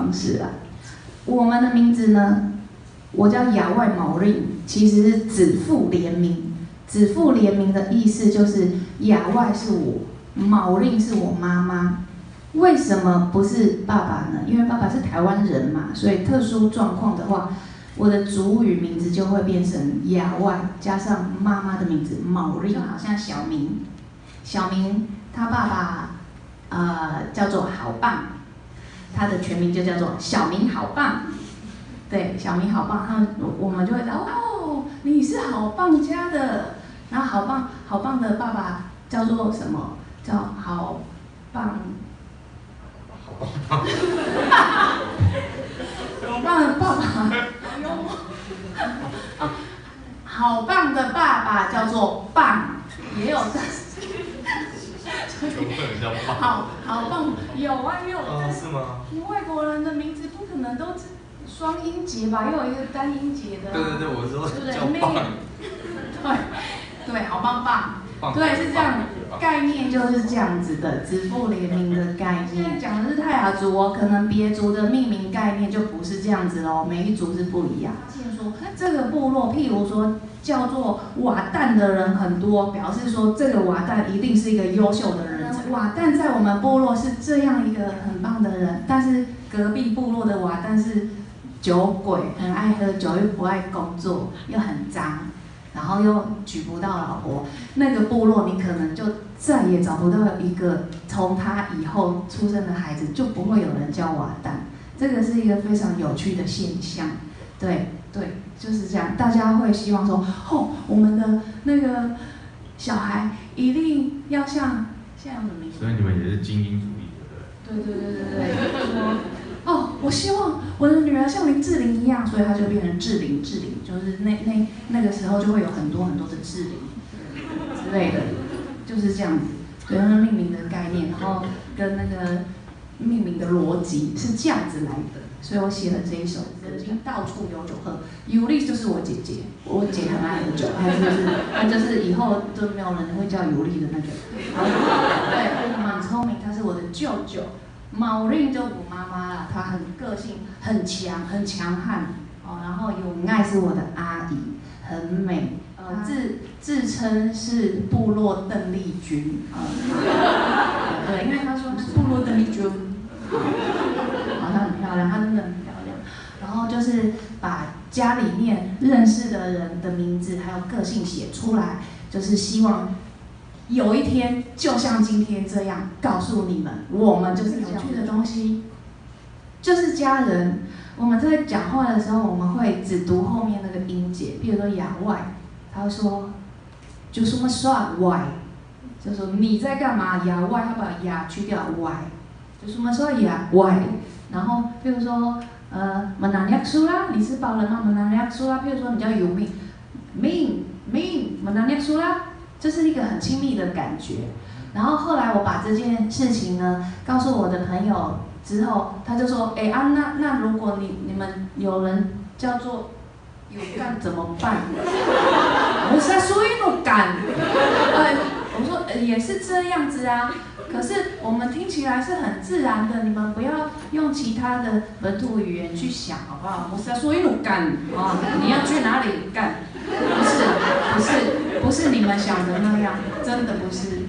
方式啦。我们的名字呢，我叫亚外毛令，其实是子父联名。子父联名的意思就是亚外是我，毛令是我妈妈。为什么不是爸爸呢？因为爸爸是台湾人嘛，所以特殊状况的话，我的族语名字就会变成亚外，加上妈妈的名字毛令，就好像小明，小明他爸爸叫做好棒，他的全名就叫做小明好棒。对，小明好棒，我们就会说哦，你是好棒家的。然后好棒的爸爸叫做什么？叫好棒。好棒的爸爸，哦，好棒的爸爸叫做棒，也有这。好棒，有啊，是吗？你外国人的名字不可能都是双音节吧？又有一个单音节的。对，我说叫棒。对，好棒棒。对，是这样，概念就是这样子的，子父联名的概念。讲的是泰雅族哦，可能别族的命名概念就不是这样子喽，每一族是不一样。发现说这个部落，譬如说叫做瓦旦的人很多，表示说这个瓦旦一定是一个优秀的人。瓦旦在我们部落是这样一个很棒的人，但是隔壁部落的瓦旦是酒鬼，很爱喝酒，又不爱工作，又很脏。然后又娶不到老婆，那个部落你可能就再也找不到一个从他以后出生的孩子，就不会有人叫瓦旦。这个是一个非常有趣的现象，对，就是这样。大家会希望说，哦，我们的那个小孩一定要像现在有什么名字？所以你们也是精英主义的，对。说哦，我希望我的女儿像林志玲一样，所以她就变成志玲，就是那个时候就会有很多的志玲之类的，就是这样子。对，那命名的概念，然后跟那个命名的逻辑是这样子来的，所以我写了这一首歌，到处有酒喝。尤丽就是我姐姐，我姐很爱喝酒，她就是以后都没有人会叫尤丽的那个。对，蛮聪明，她是我的舅舅。毛令就我妈妈啦，她很个性，很强悍哦。然后永爱是我的阿姨，很美。自称是部落邓丽君对，因为她说是部落邓丽君，她很漂亮，她真的很漂亮。然后就是把家里面认识的人的名字还有个性写出来，就是希望有一天，就像今天这样，告诉你们，我们就是有趣的东西，就是家人。我们在讲话的时候，我们会只读后面那个音节，比如说亚外，他会说，就什么耍外，就说你在干嘛？亚外，他把亚去掉外，就什么耍亚外。然后，比如说，门南亚苏啦，你是包人吗？门南亚苏啦，譬如说你叫尤命，门南亚苏啦。这是一个很亲密的感觉，然后后来我把这件事情呢告诉我的朋友之后，他就说，那如果你们有人叫做有干怎么办？我是属于有干，我说也是这样子啊，可是我们听起来是很自然的，你们不要用其他的本土语言去想好不好？我是属于有干啊，你要去哪里干？不是你们想的那样，真的不是。